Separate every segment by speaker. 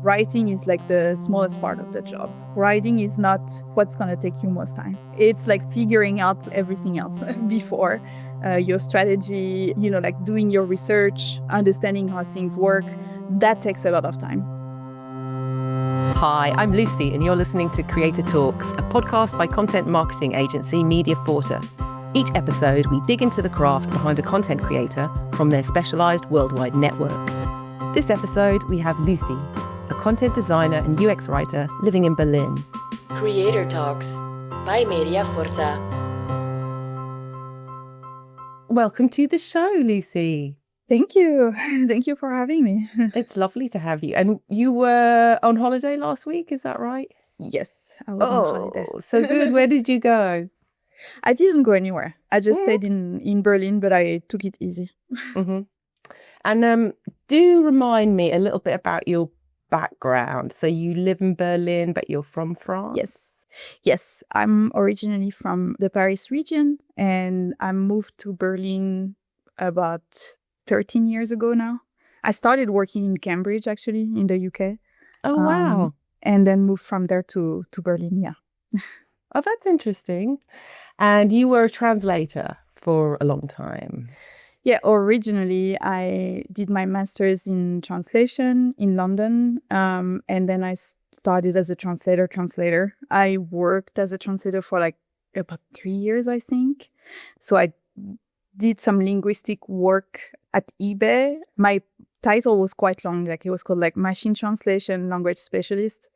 Speaker 1: writing is like the smallest part of the job. Writing is not what's going to take you most time. It's like figuring out everything else before your strategy, like doing your research, understanding how things work. That takes a lot of time.
Speaker 2: Hi, I'm Lucie, and you're listening to Creator Talks, a podcast by content marketing agency Mediaforta. Each episode, we dig into the craft behind a content creator from their specialised worldwide network. This episode, we have Lucie, a content designer and UX writer living in Berlin.
Speaker 3: Creator Talks by Mediaforta.
Speaker 2: Welcome to the show, Lucie.
Speaker 1: Thank you. Thank you for having me.
Speaker 2: It's lovely to have you. And you were on holiday last week, is that right?
Speaker 1: Yes, I was on holiday.
Speaker 2: So good. Where did you go?
Speaker 1: I didn't go anywhere. I just stayed in Berlin, but I took it easy.
Speaker 2: Mm-hmm. And do remind me a little bit about your background. So you live in Berlin, but you're from France?
Speaker 1: Yes. I'm originally from the Paris region, and I moved to Berlin about 13 years ago now. I started working in Cambridge, actually, in the UK.
Speaker 2: Oh, wow.
Speaker 1: And then moved from there to Berlin, yeah.
Speaker 2: Oh, that's interesting. And you were a translator for a long time.
Speaker 1: Yeah, originally I did my master's in translation in London, and then I started as a translator. I worked as a translator for like about 3 years, I think. So I did some linguistic work at eBay. My title was quite long, like it was called like Machine Translation Language Specialist.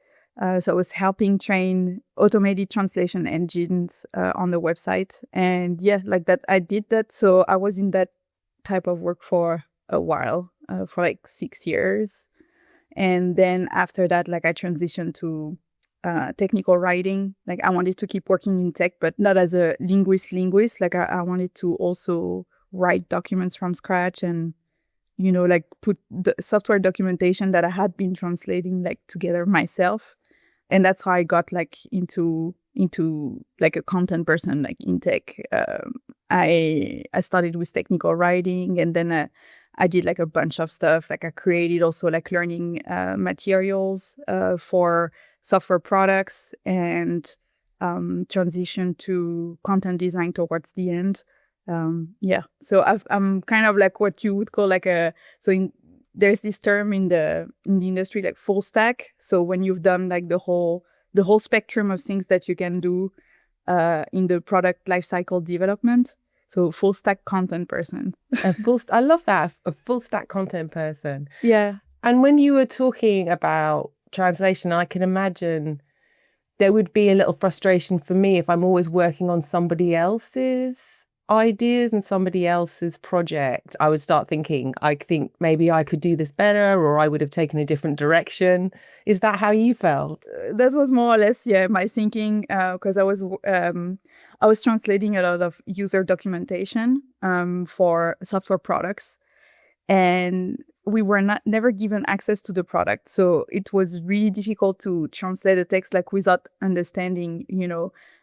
Speaker 1: So I was helping train automated translation engines on the website. And yeah, like that, I did that. So I was in that type of work for a while, for like 6 years. And then after that, like I transitioned to technical writing. Like I wanted to keep working in tech, but not as a linguist. Like I wanted to also write documents from scratch and, like put the software documentation that I had been translating like together myself. And that's how I got like into like a content person, like in tech. I started with technical writing, and then I did like a bunch of stuff. Like I created also like learning materials for software products, and transitioned to content design towards the end. So I'm kind of like what you would call like there's this term in the industry like full stack. So when you've done like the whole spectrum of things that you can do in the product lifecycle development. So full stack content person.
Speaker 2: I love that, a full stack content person.
Speaker 1: Yeah.
Speaker 2: And when you were talking about translation, I can imagine there would be a little frustration for me if I'm always working on somebody else's ideas and somebody else's project. I would start thinking, I think maybe I could do this better, or I would have taken a different direction. Is that how you felt?
Speaker 1: That was more or less, my thinking, because I was translating a lot of user documentation for software products, and we were never given access to the product. So it was really difficult to translate a text like without understanding,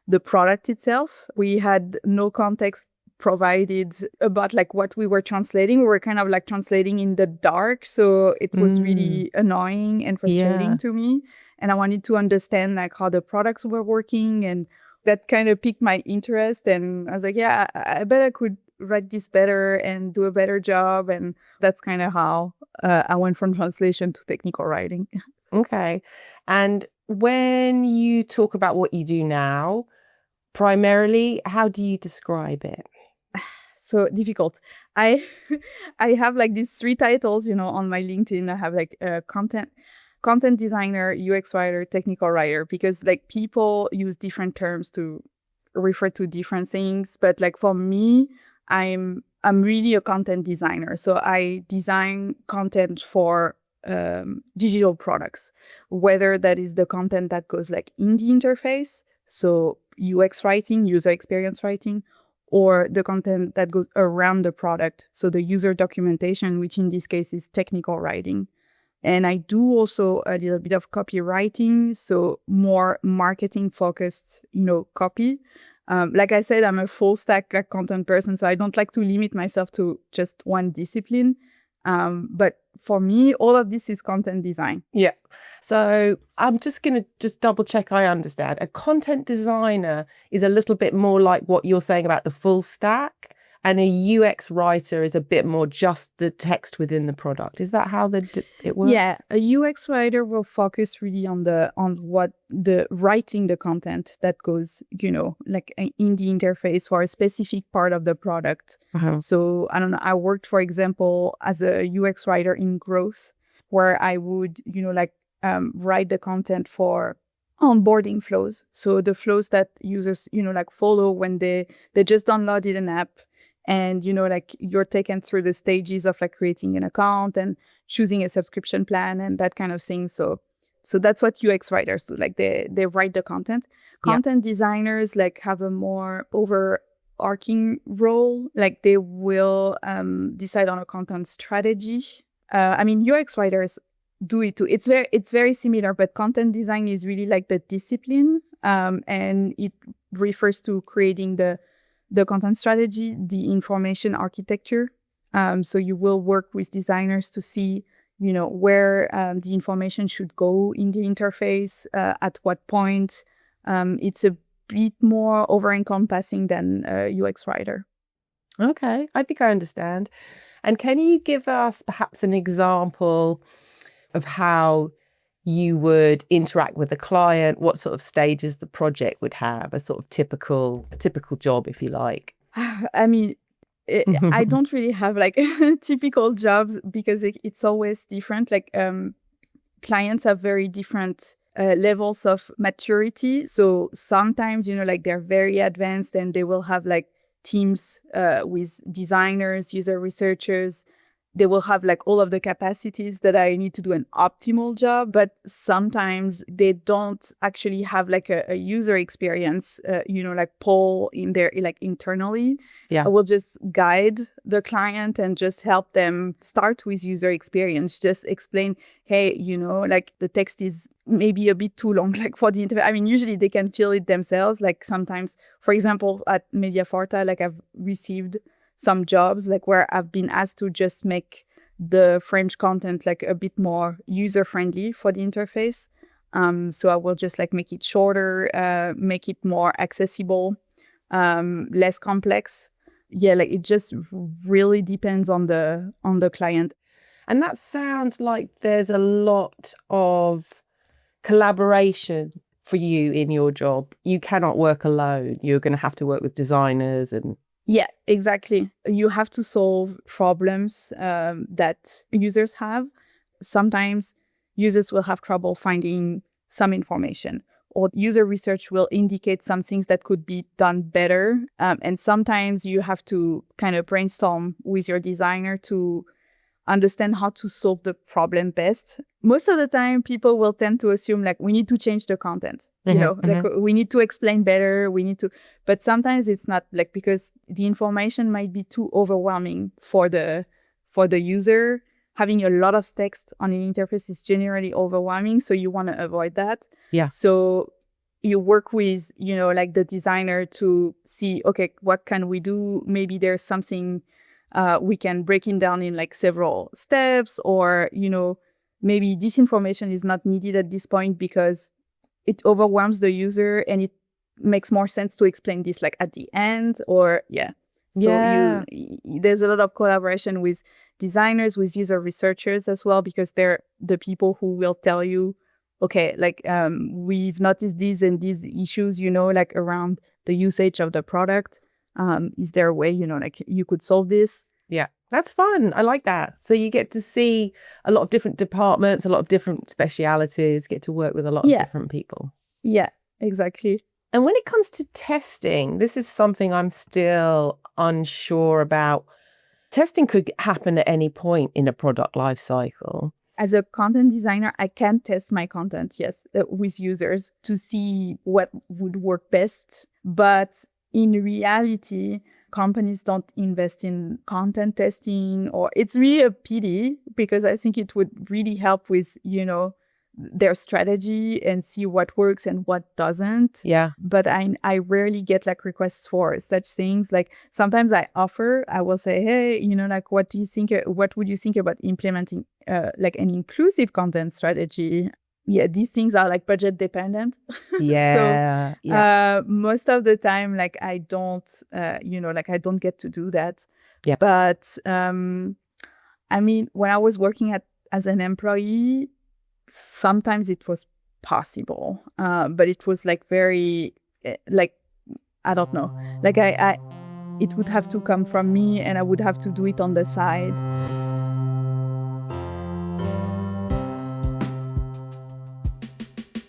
Speaker 1: the product itself. We had no context provided about like what we were translating. We were kind of like translating in the dark. So it was really annoying and frustrating to me. And I wanted to understand like how the products were working, and that kind of piqued my interest. And I was like, yeah, I bet I could write this better and do a better job. And that's kind of how I went from translation to technical writing.
Speaker 2: Okay. And when you talk about what you do now, primarily, how do you describe it?
Speaker 1: So difficult. I have like these 3 titles, on my LinkedIn. I have like content designer, UX writer, technical writer, because like people use different terms to refer to different things. But like for me, I'm really a content designer. So I design content for digital products, whether that is the content that goes like in the interface, so UX writing, user experience writing, or the content that goes around the product, so the user documentation, which in this case is technical writing. And I do also a little bit of copywriting, so more marketing focused, copy. Like I said, I'm a full stack content person, so I don't like to limit myself to just one discipline. But for me, all of this is content design.
Speaker 2: Yeah. So I'm just going to double check I understand. A content designer is a little bit more like what you're saying about the full stack, and a UX writer is a bit more just the text within the product. Is that how it works?
Speaker 1: Yeah, a UX writer will focus really on what the writing the content that goes, like in the interface for a specific part of the product.
Speaker 2: Uh-huh.
Speaker 1: So I don't know. I worked, for example, as a UX writer in growth, where I would, write the content for onboarding flows. So the flows that users, follow when they just downloaded an app. And, you're taken through the stages of creating an account and choosing a subscription plan and that kind of thing. So that's what UX writers do. They write the content. Content designers have a more overarching role. They will decide on a content strategy. UX writers do it too. It's very similar, but content design is really the discipline. And it refers to creating the content strategy, the information architecture. So you will work with designers to see, where the information should go in the interface, at what point. It's a bit more over-encompassing than a UX writer.
Speaker 2: Okay, I think I understand. And can you give us perhaps an example of how you would interact with the client, what sort of stages the project would have, a sort of typical job, if you like?
Speaker 1: I don't really have typical jobs because it's always different. Clients have very different levels of maturity. So sometimes, they're very advanced and they will have teams with designers, user researchers. They will have all of the capacities that I need to do an optimal job, but sometimes they don't actually have a user experience, Paul in there, internally.
Speaker 2: Yeah.
Speaker 1: I will just guide the client and just help them start with user experience. Just explain, hey, the text is maybe a bit too long, for the interface. Usually they can feel it themselves. Sometimes, for example, at Mediaforta, I've received some jobs where I've been asked to just make the French content a bit more user-friendly for the interface. So I will just make it shorter, make it more accessible, less complex. Yeah, it just really depends on the client.
Speaker 2: And that sounds like there's a lot of collaboration for you in your job. You cannot work alone. You're going to have to work with designers and...
Speaker 1: Yeah, exactly. You have to solve problems that users have. Sometimes users will have trouble finding some information, or user research will indicate some things that could be done better. And sometimes you have to kind of brainstorm with your designer to understand how to solve the problem best. Most of the time, people will tend to assume we need to change the content. We need to explain better. But sometimes it's not because the information might be too overwhelming for the user. Having a lot of text on an interface is generally overwhelming, so you want to avoid that.
Speaker 2: Yeah.
Speaker 1: So you work with the designer to see, okay, what can we do? Maybe there's something. We can break it down in several steps, or, maybe this information is not needed at this point because it overwhelms the user and it makes more sense to explain this at the end, or So there's a lot of collaboration with designers, with user researchers as well, because they're the people who will tell you, okay, we've noticed these and these issues, around the usage of the product. Is there a way, you could solve this?
Speaker 2: Yeah, that's fun. I like that. So you get to see a lot of different departments, a lot of different specialities, get to work with a lot of different people.
Speaker 1: Yeah, exactly.
Speaker 2: And when it comes to testing, this is something I'm still unsure about. Testing could happen at any point in a product life cycle.
Speaker 1: As a content designer, I can test my content, yes, with users to see what would work best. But in reality, companies don't invest in content testing, or it's really a pity, because I think it would really help with, their strategy and see what works and what doesn't.
Speaker 2: Yeah.
Speaker 1: But I rarely get requests for such things. Sometimes I will say, hey, what do you think? What would you think about implementing like an inclusive content strategy, these things are like budget dependent.
Speaker 2: Yeah.
Speaker 1: So most of the time, like I don't, like I don't get to do that.
Speaker 2: Yeah.
Speaker 1: But I mean, when I was working as an employee, sometimes it was possible, but it was like very, like, I don't know, like it would have to come from me and I would have to do it on the side.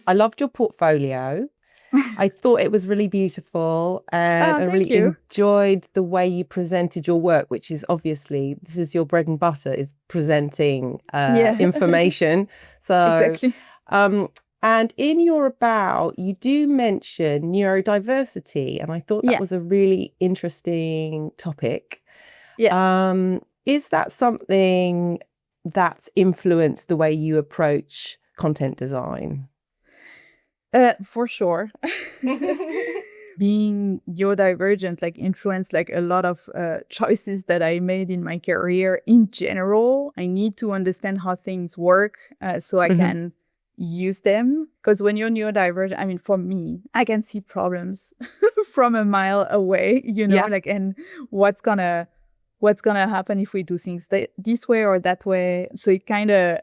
Speaker 2: I loved your portfolio. I thought it was really beautiful, and I really enjoyed the way you presented your work, which is obviously, this is your bread and butter, is presenting information. So,
Speaker 1: exactly.
Speaker 2: And in your about, you do mention neurodiversity, and I thought that was a really interesting topic.
Speaker 1: Yeah.
Speaker 2: Is that something that's influenced the way you approach content design?
Speaker 1: For sure. Being neurodivergent like influenced like a lot of choices that I made in my career in general. I need to understand how things work so I can use them. Because when you're neurodivergent, I mean, for me, I can see problems from a mile away, like, and what's gonna happen if we do things this way or that way. So it kind of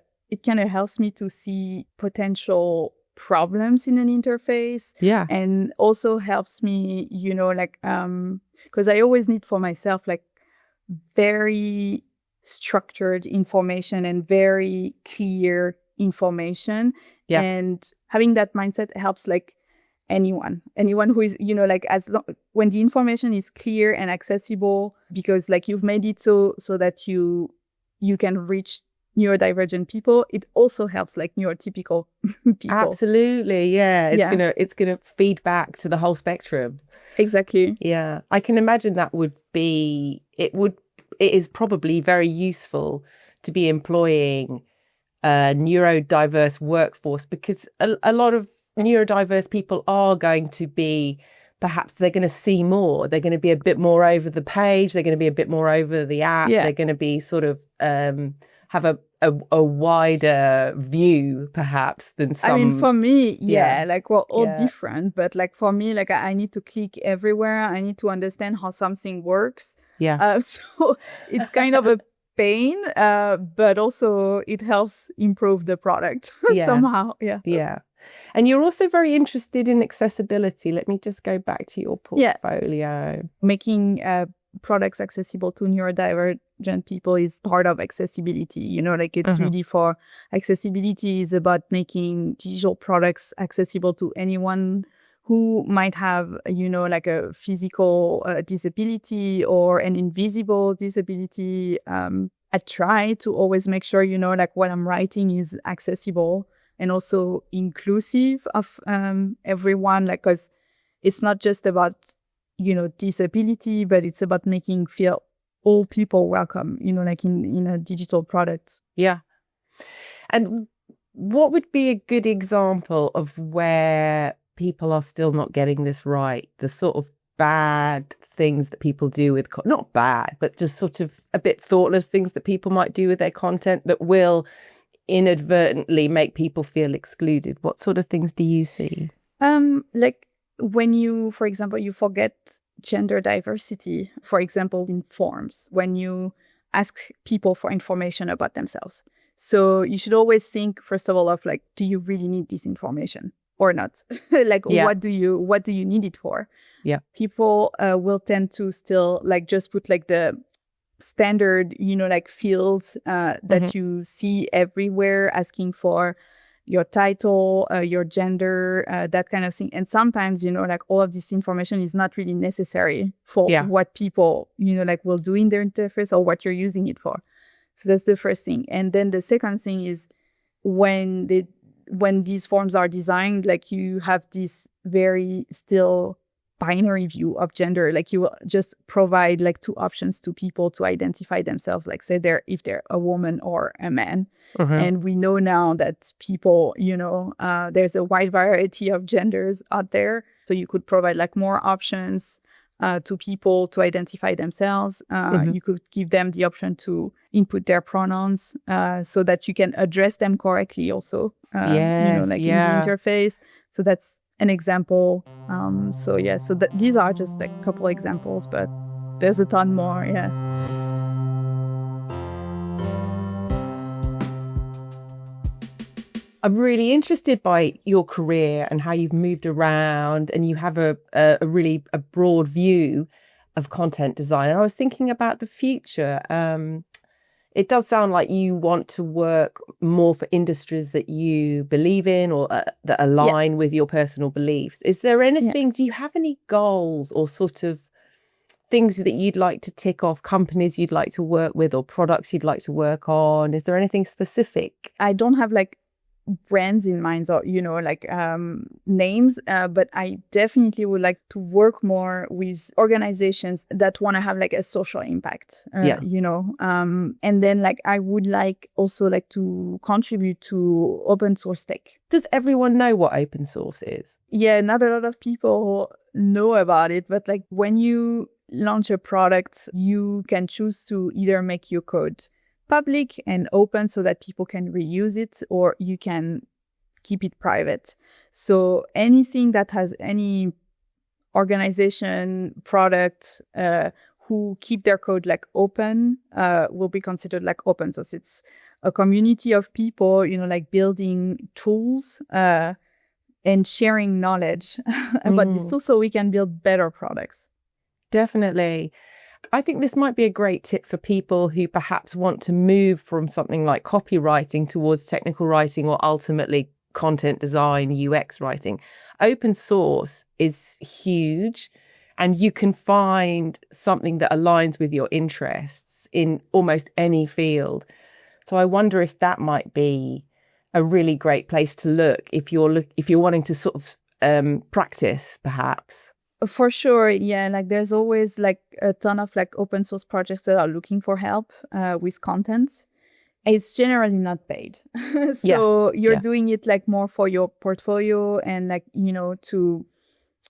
Speaker 1: helps me to see potential problems in an interface, and also helps me, like, because I always need for myself like very structured information and very clear information, and having that mindset helps like anyone who is, like, when the information is clear and accessible, because like you've made it so that you can reach neurodivergent people, it also helps like neurotypical people. Absolutely,
Speaker 2: it's gonna feed back to the whole spectrum.
Speaker 1: Exactly.
Speaker 2: Yeah, I can imagine that it is probably very useful to be employing a neurodiverse workforce, because a lot of neurodiverse people are going to be, perhaps they're going to see more, they're going to be a bit more over the page, they're going to be a bit more over the app, they're going to be sort of have a wider view perhaps than some.
Speaker 1: I mean, for me, like we're all different, but like for me, like I need to click everywhere. I need to understand how something works. So it's kind of a pain, but also it helps improve the product somehow. Yeah.
Speaker 2: And you're also very interested in accessibility. Let me just go back to your portfolio.
Speaker 1: Making products accessible to neurodivergent people is part of accessibility. Like it's really for accessibility is about making digital products accessible to anyone who might have, like a physical disability or an invisible disability. I try to always make sure, like what I'm writing is accessible and also inclusive of everyone, like, because it's not just about, disability, but it's about making feel all people welcome, like in a digital product.
Speaker 2: Yeah. And what would be a good example of where people are still not getting this right? The sort of bad things that people do with, not bad, but just sort of a bit thoughtless things that people might do with their content that will inadvertently make people feel excluded. What sort of things do you see?
Speaker 1: Like when you, for example, you forget gender diversity, for example, in forms, when you ask people for information about themselves. So you should always think, first of all, of like, do you really need this information or not? Like, what do you need it for?
Speaker 2: Yeah.
Speaker 1: People will tend to still like just put like the standard, like fields that you see everywhere, asking for your title, your gender, that kind of thing. And sometimes, like all of this information is not really necessary for what people, like will do in their interface or what you're using it for. So that's the first thing. And then the second thing is when these forms are designed, like you have this very still binary view of gender. Like you will just provide like two options to people to identify themselves, like say if they're a woman or a man. And we know now that people, there's a wide variety of genders out there. So you could provide like more options. to people to identify themselves. You could give them the option to input their pronouns so that you can address them correctly also, in the interface. So that's an example. So these are just like a couple examples, but there's a ton more. Yeah.
Speaker 2: I'm really interested by your career and how you've moved around, and you have a really broad view of content design. And I was thinking about the future. It does sound like you want to work more for industries that you believe in or that align with your personal beliefs. Is there anything, do you have any goals or sort of things that you'd like to tick off, companies you'd like to work with or products you'd like to work on? Is there anything specific?
Speaker 1: I don't have like brands in mind or names, but I definitely would like to work more with organizations that want to have like a social impact, and then like I would like also like to contribute to open source tech.
Speaker 2: Does everyone know what open source is?
Speaker 1: Yeah, not a lot of people know about it, but like when you launch a product, you can choose to either make your code public and open so that people can reuse it, or you can keep it private. So anything that has any organization, product who keep their code like open will be considered like open source. It's a community of people, like building tools and sharing knowledge about this tool so we can build better products.
Speaker 2: Definitely. I think this might be a great tip for people who perhaps want to move from something like copywriting towards technical writing or ultimately content design, UX writing. Open source is huge, and you can find something that aligns with your interests in almost any field. So I wonder if that might be a really great place to look if you're wanting to sort of practice, perhaps.
Speaker 1: For sure, yeah. Like there's always like a ton of like open source projects that are looking for help with content. It's generally not paid. So you're doing it like more for your portfolio and like, to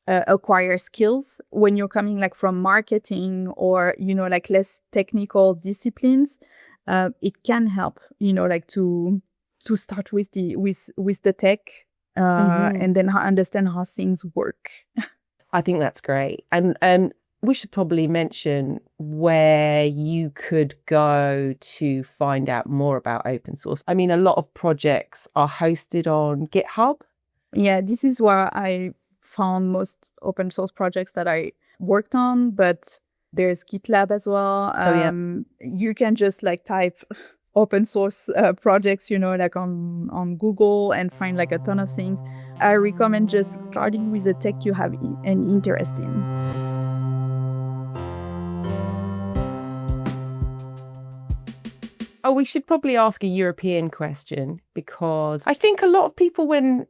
Speaker 1: acquire skills. When you're coming like from marketing or, like less technical disciplines, it can help, like to start with the tech and then understand how things work.
Speaker 2: I think that's great. And we should probably mention where you could go to find out more about open source. I mean, a lot of projects are hosted on GitHub.
Speaker 1: Yeah, this is where I found most open source projects that I worked on, but there's GitLab as well. You can just like type open source projects, like on Google and find like a ton of things. I recommend just starting with the tech you have an interest in.
Speaker 2: Oh, we should probably ask a European question, because I think a lot of people, when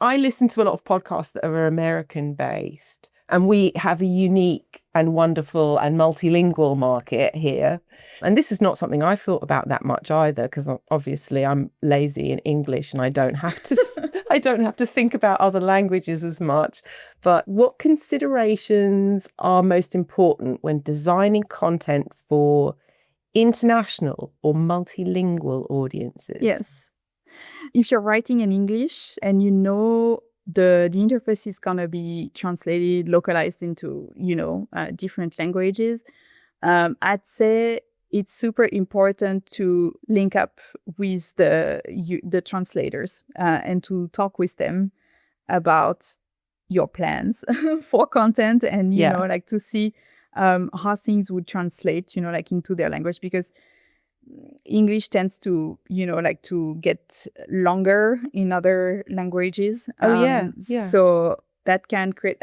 Speaker 2: I listen to a lot of podcasts that are American based, and we have a unique and wonderful and multilingual market here. And this is not something I've thought about that much either, because obviously I'm lazy in English and I don't have to think about other languages as much. But what considerations are most important when designing content for international or multilingual audiences?
Speaker 1: Yes. If you're writing in English and the interface is going to be translated, localized into, different languages, I'd say it's super important to link up with the translators and to talk with them about your plans for content and, like to see how things would translate, like into their language, because English tends to, like to get longer in other languages. So that can create,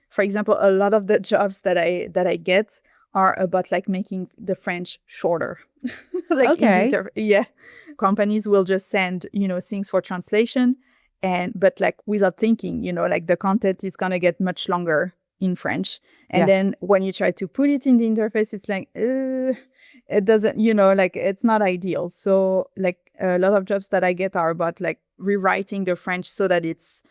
Speaker 1: for example, a lot of the jobs that I get are about like making the French shorter. Companies will just send, things for translation but like without thinking, like the content is going to get much longer in French. And then when you try to put it in the interface, it's like, it doesn't, like it's not ideal. So like a lot of jobs that I get are about like rewriting the French so that it's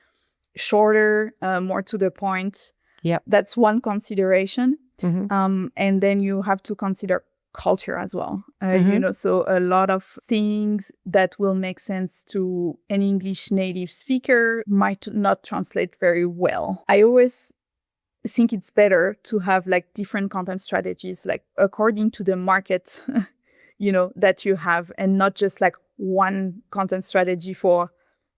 Speaker 1: shorter, more to the point.
Speaker 2: Yep.
Speaker 1: That's one consideration.
Speaker 2: Mm-hmm.
Speaker 1: And then you have to consider culture as well. You know, so a lot of things that will make sense to an English native speaker might not translate very well. I always think it's better to have like different content strategies, like according to the market, you know, that you have, and not just like one content strategy for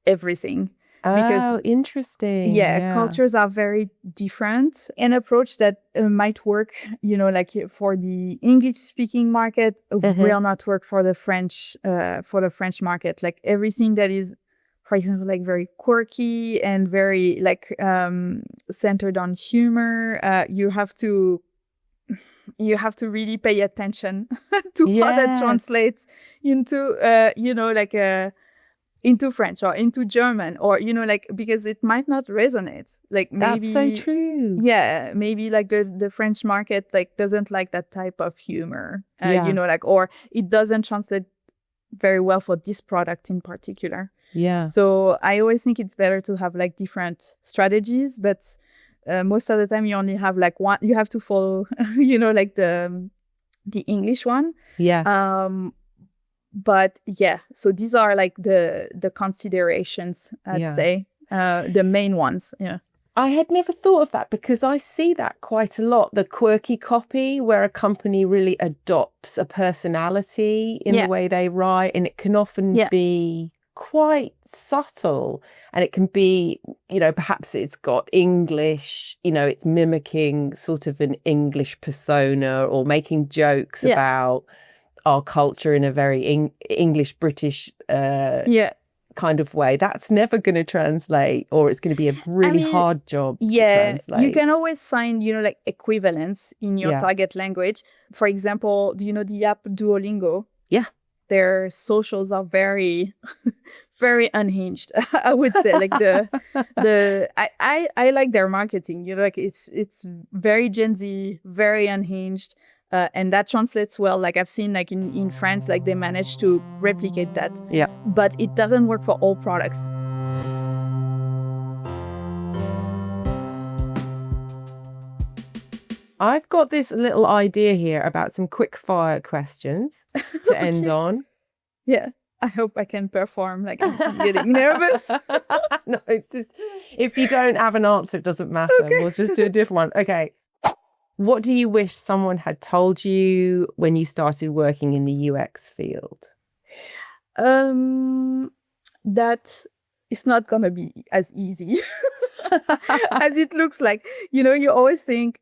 Speaker 1: everything.
Speaker 2: Because interesting.
Speaker 1: Yeah, cultures are very different. An approach that might work, you know, like for the English speaking market will not work for the French market. Like everything that is, for example, like very quirky and very like centered on humor, you have to really pay attention to how that translates into you know, like into French or into German, or, you know, like, because it might not resonate. Like maybe
Speaker 2: that's so true.
Speaker 1: Yeah, maybe like the French market like doesn't like that type of humor, you know, like, or it doesn't translate very well for this product in particular.
Speaker 2: Yeah.
Speaker 1: So I always think it's better to have like different strategies, but most of the time you only have like one. You have to follow, you know, like the English one.
Speaker 2: Yeah.
Speaker 1: But yeah, so these are like the considerations, I'd say, the main ones. Yeah.
Speaker 2: I had never thought of that, because I see that quite a lot, the quirky copy where a company really adopts a personality in the way they write, and it can often be quite subtle, and it can be, you know, perhaps it's got English, you know, it's mimicking sort of an English persona, or making jokes about our culture in a very English British kind of way. That's never going to translate, or it's going to be a really hard job to translate.
Speaker 1: You can always find, you know, like equivalents in your target language. For example, do you know the app Duolingo?
Speaker 2: Yeah.
Speaker 1: Their socials are very, very unhinged. I would say, like I like their marketing. You know, like it's very Gen Z, very unhinged. And that translates well. Like I've seen like in France, like they managed to replicate that.
Speaker 2: Yeah.
Speaker 1: But it doesn't work for all products.
Speaker 2: I've got this little idea here about some quick fire questions to end on.
Speaker 1: Yeah. I hope I can perform. Like I'm getting nervous.
Speaker 2: No, it's just, if you don't have an answer, it doesn't matter. Okay. We'll just do a different one. Okay. What do you wish someone had told you when you started working in the UX field?
Speaker 1: That it's not going to be as easy as it looks like. You know, you always think,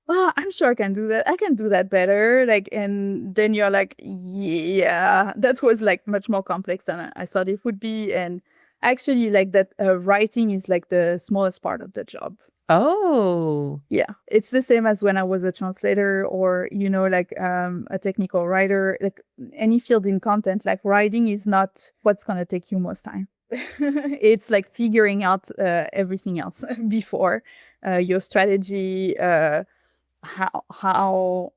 Speaker 1: oh, I'm sure I can do that. I can do that better. Like, and then you're like, yeah, that was like much more complex than I thought it would be. And actually, like that writing is like the smallest part of the job.
Speaker 2: Oh.
Speaker 1: Yeah. It's the same as when I was a translator, or, you know, like a technical writer, like any field in content, like writing is not what's going to take you most time. It's like figuring out everything else before your strategy, how,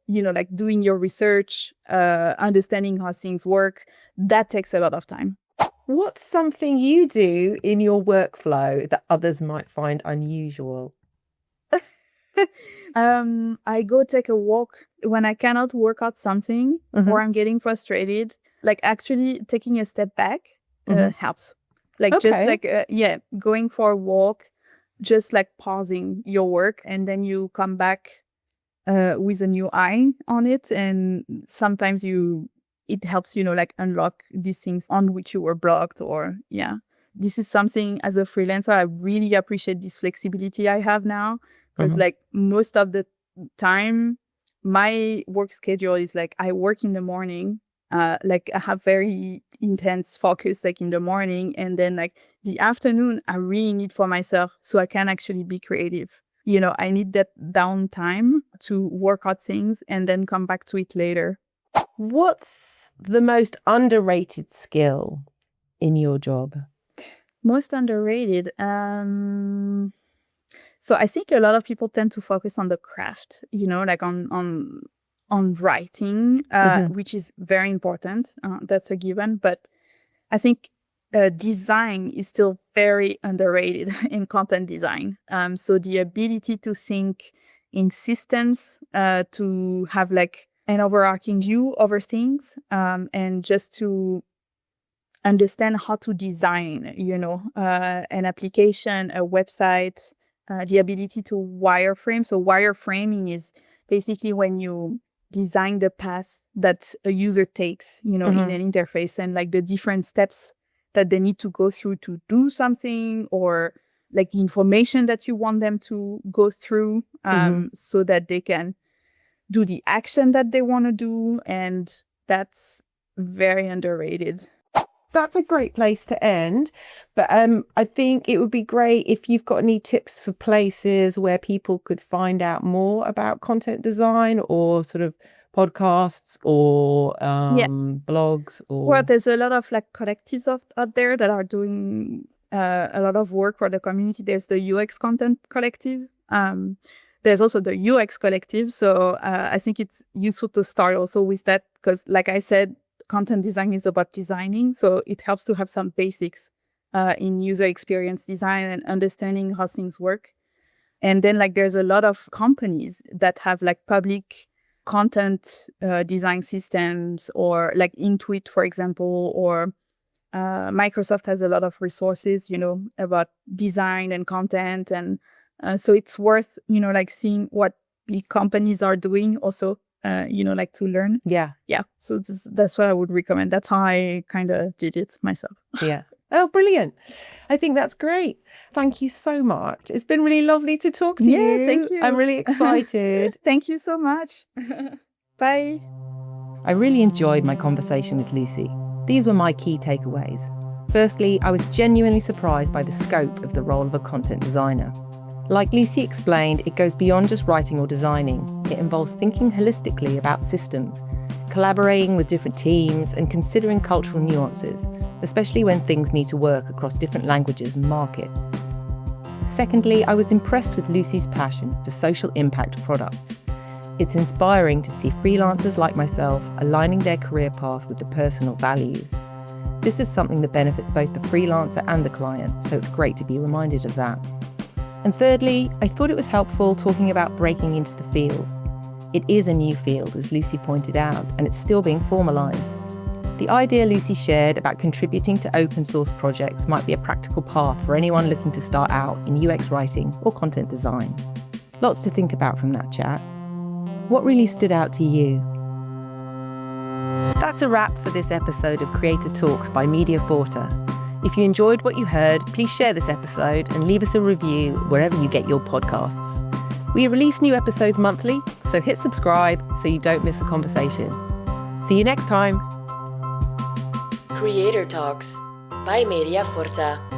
Speaker 1: you know, like doing your research, understanding how things work. That takes a lot of time.
Speaker 2: What's something you do in your workflow that others might find unusual?
Speaker 1: I go take a walk when I cannot work out something or I'm getting frustrated. Like actually taking a step back helps. Like just like, going for a walk, just like pausing your work, and then you come back with a new eye on it. And sometimes it helps, you know, like unlock these things on which you were blocked, or this is something as a freelancer, I really appreciate this flexibility I have now. Because like most of the time, my work schedule is like I work in the morning, like I have very intense focus like in the morning, and then like the afternoon I really need for myself so I can actually be creative. You know, I need that downtime to work out things and then come back to it later.
Speaker 2: What's the most underrated skill in your job?
Speaker 1: Most underrated? So I think a lot of people tend to focus on the craft, you know, like on writing, which is very important. That's a given. But I think design is still very underrated in content design. So the ability to think in systems, to have like an overarching view over things, and just to understand how to design, an application, a website, the ability to wireframe. So wireframing is basically when you design the path that a user takes, in an interface, and like the different steps that they need to go through to do something, or like the information that you want them to go through, so that they can do the action that they want to do. And that's very underrated.
Speaker 2: That's a great place to end. But I think it would be great if you've got any tips for places where people could find out more about content design, or sort of podcasts, or blogs. Or
Speaker 1: Well, there's a lot of like collectives out there that are doing a lot of work for the community. There's the UX Content Collective. There's also the UX Collective. So I think it's useful to start also with that, because like I said, content design is about designing. So it helps to have some basics in user experience design and understanding how things work. And then like there's a lot of companies that have like public content design systems, or like Intuit, for example, or Microsoft has a lot of resources, about design and content. And so it's worth, like seeing what big companies are doing also, like to learn.
Speaker 2: Yeah.
Speaker 1: So that's what I would recommend. That's how I kind of did it myself.
Speaker 2: Yeah. Oh, brilliant. I think that's great. Thank you so much. It's been really lovely to talk to you.
Speaker 1: Yeah, thank you.
Speaker 2: I'm really excited.
Speaker 1: Thank you so much. Bye.
Speaker 2: I really enjoyed my conversation with Lucie. These were my key takeaways. Firstly, I was genuinely surprised by the scope of the role of a content designer. Like Lucie explained, it goes beyond just writing or designing. It involves thinking holistically about systems, collaborating with different teams, and considering cultural nuances, especially when things need to work across different languages and markets. Secondly, I was impressed with Lucie's passion for social impact products. It's inspiring to see freelancers like myself aligning their career path with the personal values. This is something that benefits both the freelancer and the client, so it's great to be reminded of that. And thirdly, I thought it was helpful talking about breaking into the field. It is a new field, as Lucie pointed out, and it's still being formalised. The idea Lucie shared about contributing to open source projects might be a practical path for anyone looking to start out in UX writing or content design. Lots to think about from that chat. What really stood out to you? That's a wrap for this episode of Creator Talks by Mediaforta. If you enjoyed what you heard, please share this episode and leave us a review wherever you get your podcasts. We release new episodes monthly, so hit subscribe so you don't miss a conversation. See you next time.
Speaker 3: Creator Talks by Mediaforta.